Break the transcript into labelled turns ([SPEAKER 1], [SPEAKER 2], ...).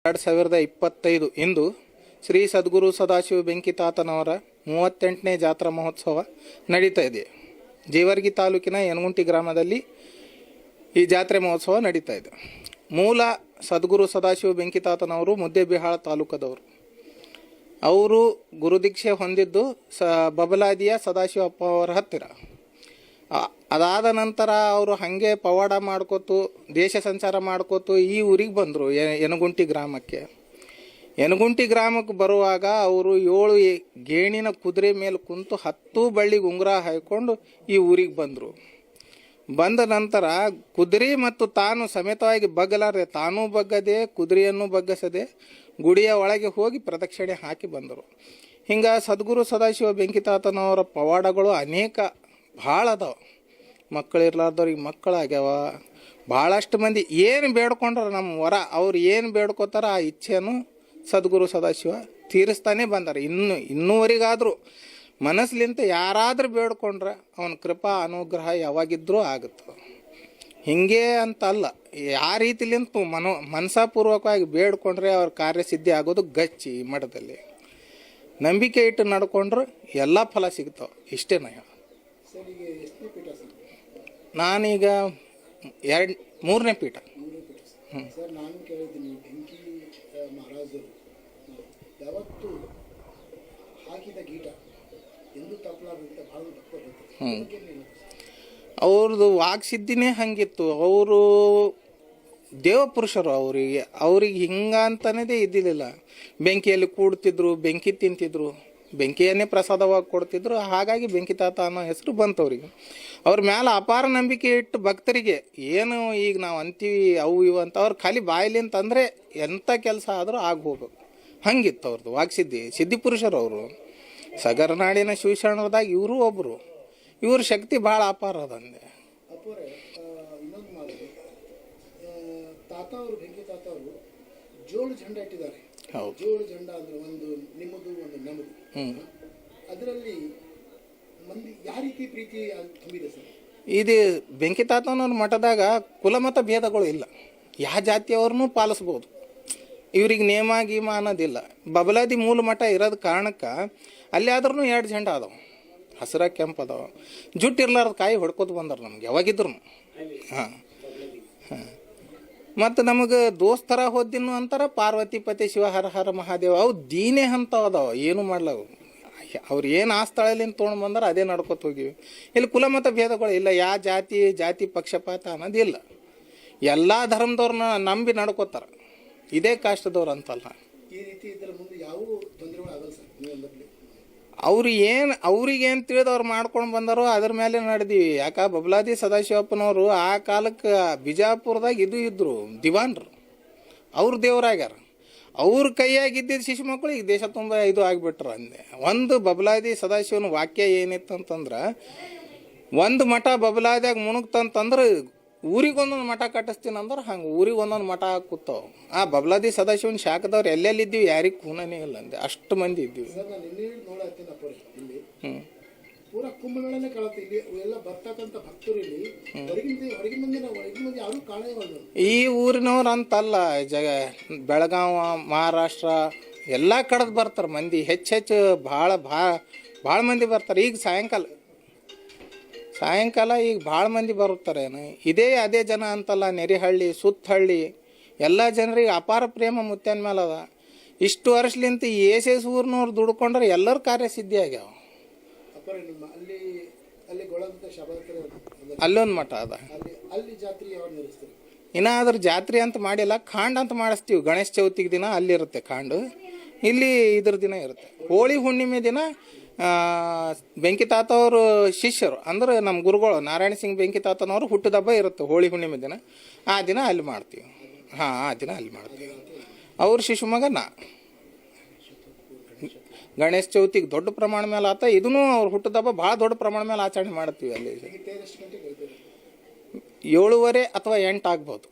[SPEAKER 1] 2025 ಇಂದು ಶ್ರೀ ಸದ್ಗುರು ಸದಾಶಿವ ಬೆಂಕಿತಾತನವರ 38ನೇ ಜಾತ್ರಾ ಮಹೋತ್ಸವ ನಡೀತಾ ಇದೆ. ಜೇವರ್ಗಿ ತಾಲೂಕಿನ ಯನಗುಂಟಿ ಗ್ರಾಮದಲ್ಲಿ ಈ ಜಾತ್ರೆ ಮಹೋತ್ಸವ ನಡೀತಾ ಇದೆ. ಮೂಲ ಸದ್ಗುರು ಸದಾಶಿವ ಬೆಂಕಿತಾತನವರು ಮುದ್ದೇಬಿಹಾಳ ತಾಲೂಕದವರು. ಅವರು ಗುರುದೀಕ್ಷೆ ಹೊಂದಿದ್ದು ಬಬಲಾದಿಯ ಸದಾಶಿವಪ್ಪ ಅವರ ಹತ್ತಿರ. ಅದಾದ ನಂತರ ಅವರು ಹಾಗೆ ಪವಾಡ ಮಾಡ್ಕೋತು ದೇಶ ಸಂಚಾರ ಮಾಡ್ಕೋತು ಈ ಊರಿಗೆ ಬಂದರು, ಯನಗುಂಟಿ ಗ್ರಾಮಕ್ಕೆ. ಯನಗುಂಟಿ ಗ್ರಾಮಕ್ಕೆ ಬರುವಾಗ ಅವರು 7 ಗೇಣಿನ ಕುದುರೆ ಮೇಲೆ ಕುಂತು 10 ಬಳ್ಳಿಗೆ ಉಂಗುರ ಹಾಯ್ಕೊಂಡು ಈ ಊರಿಗೆ ಬಂದರು. ಬಂದ ನಂತರ ಕುದುರೆ ಮತ್ತು ತಾನು ಸಮೇತವಾಗಿ ಬಗ್ಗಲಾರೆ, ತಾನೂ ಬಗ್ಗದೆ ಕುದುರೆಯನ್ನು ಬಗ್ಗಸದೆ ಗುಡಿಯ ಒಳಗೆ ಹೋಗಿ ಪ್ರದಕ್ಷಿಣೆ ಹಾಕಿ ಬಂದರು. ಹಿಂಗೆ ಸದ್ಗುರು ಸದಾಶಿವ ಬೆಂಕಿತಾತನವರ ಪವಾಡಗಳು ಅನೇಕ ಭಾಳ ಅದಾವ. ಮಕ್ಕಳಿರ್ಲಾರ್ದವ್ರಿಗೆ ಮಕ್ಕಳಾಗ್ಯಾವ. ಭಾಳಷ್ಟು ಮಂದಿ ಏನು ಬೇಡ್ಕೊಂಡ್ರ ನಮ್ಮ ವರ ಅವ್ರು ಏನು ಬೇಡ್ಕೋತಾರ ಆ ಇಚ್ಛೆಯನ್ನು ಸದ್ಗುರು ಸದಾಶಿವ ತೀರಿಸ್ತಾನೆ ಬಂದಾರೆ. ಇನ್ನೂವರೆಗಾದರೂ ಮನಸ್ಲಿಂತ ಯಾರಾದ್ರೂ ಬೇಡ್ಕೊಂಡ್ರೆ ಅವನ ಕೃಪಾ ಅನುಗ್ರಹ ಯಾವಾಗಿದ್ರೂ ಆಗುತ್ತೆ. ಹಿಂಗೆ ಅಂತ ಅಲ್ಲ, ಯಾವ ರೀತಿಲಿಂತ ಮನಸಾಪೂರ್ವಕವಾಗಿ ಬೇಡ್ಕೊಂಡ್ರೆ ಅವ್ರ ಕಾರ್ಯಸಿದ್ಧಿ ಆಗೋದು ಗಚ್ಚಿ. ಈ ಮಠದಲ್ಲಿ ನಂಬಿಕೆ ಇಟ್ಟು ನಡ್ಕೊಂಡ್ರೆ ಎಲ್ಲ ಫಲ ಸಿಗ್ತಾವೆ. ಇಷ್ಟೇ ನಯ. ನಾನೀಗ 3ನೇ ಪೀಠ.
[SPEAKER 2] ನಾನು ಕೇಳಿದ್ದೀನಿ, ಬೆಂಕಿ ಮಹಾರಾಜರು ಯಾವತ್ತು ಹಾಕಿದ ಗೀಟ ಎಂದು ತಪ್ಪಲಾಗುತ್ತೆ, ಭಾಳ ತಪ್ಪು. ಅವ್ರದ್ದು ವಾಕ್ಸಿದ್ಧಿನೇ ಹಂಗಿತ್ತು. ಅವರು ದೇವಪುರುಷರು. ಅವ್ರಿಗೆ ಹಿಂಗಂತನೇ ಇದ್ದಿಲ್ಲ. ಬೆಂಕಿಯಲ್ಲಿ ಕೂಡ್ತಿದ್ರು, ಬೆಂಕಿ ತಿಂತಿದ್ರು, ಬೆಂಕಿಯನ್ನೇ ಪ್ರಸಾದವಾಗಿ ಕೊಡ್ತಿದ್ರು. ಹಾಗಾಗಿ ಬೆಂಕಿತಾತ ಅನ್ನೋ ಹೆಸರು ಬಂತು ಅವ್ರಿಗೆ. ಅವ್ರ ಮ್ಯಾಲ ಅಪಾರ ನಂಬಿಕೆ ಇಟ್ಟು ಭಕ್ತರಿಗೆ ಏನು ಈಗ ನಾವು ಅಂತೀವಿ ಅವು ಇವು ಅಂತ ಅವ್ರು ಖಾಲಿ ಬಾಯಿಲಿ ಅಂತಂದರೆ ಎಂಥ ಕೆಲಸ ಆದರೂ ಆಗಿ ಹೋಗ್ಬೇಕು. ಹಂಗಿತ್ತು ಅವ್ರದ್ದು ವಾಕ್ಸಿದ್ಧಿ. ಸಿದ್ಧಿಪುರುಷರು ಅವರು. ಸಗರನಾಡಿನ ಶಿವಶರಣರದಾಗ ಇವರು ಒಬ್ಬರು. ಇವ್ರ ಶಕ್ತಿ ಭಾಳ ಅಪಾರ ಅದಂದೆ. ಇನ್ನೊಂದು ಮಾಡಿ, ತಾತ ಅವರು ಬೆಂಕಿ ತಾತ ಅವರು ಜೋಳು ಜಂಡ ಇಟ್ಟಿದ್ದಾರೆ. ಜೋಳು ಜಂಡ ಅಂದ್ರೆ ಒಂದು ನಿಮ್ಮದು ಒಂದು ನಮ್ಮದು. ಅದರಲ್ಲಿ ಮಂದಿ ಯಾವ ರೀತಿ ಪ್ರೀತಿ ತುಂಬಿದೆ ಸರ್?
[SPEAKER 1] ಇದು ಬೆಂಕಿತಾತನವ್ರ ಮಠದಾಗ ಕುಲಮತ ಭೇದಗಳು ಇಲ್ಲ. ಯಾವ ಜಾತಿಯವ್ರನ್ನೂ ಪಾಲಿಸ್ಬೋದು. ಇವ್ರಿಗೆ ನೇಮ ಗೀಮ ಅನ್ನೋದಿಲ್ಲ. ಬಬಲಾದಿ ಮೂಲ ಮಠ ಇರೋದ ಕಾರಣಕ್ಕೆ ಅಲ್ಲಿ ಆದ್ರೂ 2 ಜಂಡ ಅದಾವ, ಹಸಿರ ಕೆಂಪು ಅದಾವ. ಜುಟ್ಟು ಇರ್ಲಾರ್ದ ಕಾಯಿ ಹೊಡ್ಕೋತ ಬಂದಾರ ನಮ್ಗೆ ಯಾವಾಗಿದ್ರು. ಹಾಂ ಹಾಂ. ಮತ್ತು ನಮಗೆ ದೋಸ್ತರ ಹೋದಿನ್ನು ಅಂತಾರ ಪಾರ್ವತಿ ಪತಿ ಶಿವ ಹರ ಹರ ಮಹಾದೇವ. ಅವು ದೀನೇ ಅಂತ ಅದಾವ, ಏನು ಮಾಡ್ಲಾವ. ಅವ್ರು ಏನು ಆ ಸ್ಥಳದಿಂದ ತೊಗೊಂಡು ಬಂದಾರ ಅದೇ ನಡ್ಕೊತ ಹೋಗಿವಿ. ಇಲ್ಲಿ ಕುಲಮತ ಭೇದಗಳು ಇಲ್ಲ. ಯಾವ ಜಾತಿ ಪಕ್ಷಪಾತ ಅನ್ನೋದಿಲ್ಲ. ಎಲ್ಲ ಧರ್ಮದವ್ರನ್ನ ನಂಬಿ ನಡ್ಕೋತಾರ. ಇದೇ ಕಾಷ್ಟದವ್ರು ಅಂತಲ್ಲ.
[SPEAKER 2] ಈ ರೀತಿ ಇದ್ರ ಮುಂದೆ ಯಾವ ತೊಂದರೆಗಳು ಆಗಲ್ಲ ಸರ್.
[SPEAKER 1] ಅವ್ರಿಗೇನು ತಿಳಿದು ಅವ್ರು ಮಾಡ್ಕೊಂಡು ಬಂದಾರೋ ಅದ್ರ ಮೇಲೆ ನಡೆದೀವಿ. ಯಾಕೆ ಬಬಲಾದಿ ಸದಾಶಿವಪ್ಪನವರು ಆ ಕಾಲಕ್ಕೆ ಬಿಜಾಪುರದಾಗ ಇದ್ರು ದಿವಾನ್ರು. ಅವ್ರು ದೇವರಾಗ್ಯಾರ. ಅವ್ರ ಕೈಯಾಗಿದ್ದಿದ್ದ ಶಿಶು ಮಕ್ಕಳು ಈಗ ದೇಶ ತುಂಬ ಇದು ಆಗಿಬಿಟ್ರು ಅಂದೆ. ಒಂದು ಬಬಲಾದಿ ಸದಾಶಿವನ ವಾಕ್ಯ ಏನಿತ್ತು ಅಂತಂದ್ರೆ, ಒಂದು ಮಠ ಬಬಲಾದಿಯಾಗ ಮುಣುಗ್ತಂತಂದ್ರೆ ಊರಿಗೊಂದೊಂದು ಮಠ ಕಟ್ಟಿಸ್ತೀನಿ ಅಂದ್ರೆ ಹಂಗೆ ಊರಿಗೆ ಒಂದೊಂದು ಮಠ ಕೂತಾವ. ಆ ಬಬಲಾದಿ ಸದಾಶಿವನ ಶಾಖದವ್ರು ಎಲ್ಲೆಲ್ಲಿದ್ದೀವಿ ಯಾರಿಗೆ ಕೂನೇ ಇಲ್ಲ ಅಂದೆ. ಅಷ್ಟು ಮಂದಿ ಇದ್ದೀವಿ.
[SPEAKER 2] ಪೂರಾ ಕುಂಭಗಳನ್ನೇ ಕಾಣುತ್ತೆ ಇಲ್ಲಿ. ಎಲ್ಲ ಬರ್ತಕ್ಕಂಥ ಭಕ್ತರು ಇಲ್ಲಿ ಹೊರಗಿನ ಮಂದಿ ಯಾರು ಕಾಣೇವಲ್ಲ.
[SPEAKER 1] ಈ ಊರಿನವ್ರು ಅಂತಲ್ಲ, ಬೆಳಗಾವ ಮಹಾರಾಷ್ಟ್ರ ಎಲ್ಲ ಕಡೆದು ಬರ್ತಾರೆ ಮಂದಿ. ಹೆಚ್ಚು ಭಾಳ ಮಂದಿ ಬರ್ತಾರೆ. ಈಗ ಸಾಯಂಕಾಲ ಈಗ ಭಾಳ ಮಂದಿ ಬರುತ್ತಾರೇನು. ಅದೇ ಜನ ಅಂತಲ್ಲ. ನೆರಿಹಳ್ಳಿ ಸುತ್ತಹಳ್ಳಿ ಎಲ್ಲ ಜನರಿಗೆ ಅಪಾರ ಪ್ರೇಮ ಮುತ್ಯನ ಮೇಲೆ ಅದ. ಇಷ್ಟು ವರ್ಷಲಿಂತ ಏಸೇಸ್ ಊರಿನವ್ರು ದುಡ್ಕೊಂಡ್ರೆ ಎಲ್ಲರ ಕಾರ್ಯಸಿದ್ಧಿ ಆಗ್ಯಾವ. ಅಲ್ಲೊಂದು ಮಠ ಅದ. ಇನ್ನ ಅದ್ರ ಜಾತ್ರೆ ಅಂತ ಮಾಡಿಲ್ಲ, ಖಾಂಡ್ ಅಂತ ಮಾಡಿಸ್ತೀವಿ. ಗಣೇಶ ಚೌತಿಗೆ ದಿನ ಅಲ್ಲಿರುತ್ತೆ ಖಾಂಡು, ಇಲ್ಲಿ ಇದ್ರ ದಿನ ಇರುತ್ತೆ. ಹೋಳಿ ಹುಣ್ಣಿಮೆ ದಿನ ಬೆಂಕಿತಾತವ್ರ ಶಿಷ್ಯರು ಅಂದ್ರೆ ನಮ್ಮ ಗುರುಗಳು ನಾರಾಯಣ ಸಿಂಗ್ ಬೆಂಕಿತಾತನವರು ಹುಟ್ಟಿದಬ್ಬ ಇರುತ್ತೆ ಹೋಳಿ ಹುಣ್ಣಿಮೆ ದಿನ. ಆ ದಿನ ಅಲ್ಲಿ ಮಾಡ್ತೀವಿ. ಹಾಂ, ಆ ದಿನ ಅಲ್ಲಿ ಮಾಡ್ತೀವಿ. ಅವ್ರ ಶಿಶು ಮಗ ಗಣೇಶ ಚೌತಿಗೆ ದೊಡ್ಡ ಪ್ರಮಾಣ ಮೇಲೆ ಆತ. ಇದನ್ನು ಅವ್ರು ಹುಟ್ಟಿದಬ್ಬ ಭಾಳ ದೊಡ್ಡ ಪ್ರಮಾಣ ಮೇಲೆ ಆಚರಣೆ ಮಾಡ್ತೀವಿ. ಅಲ್ಲಿ 7:30 ಅಥವಾ 8 ಆಗ್ಬೋದು.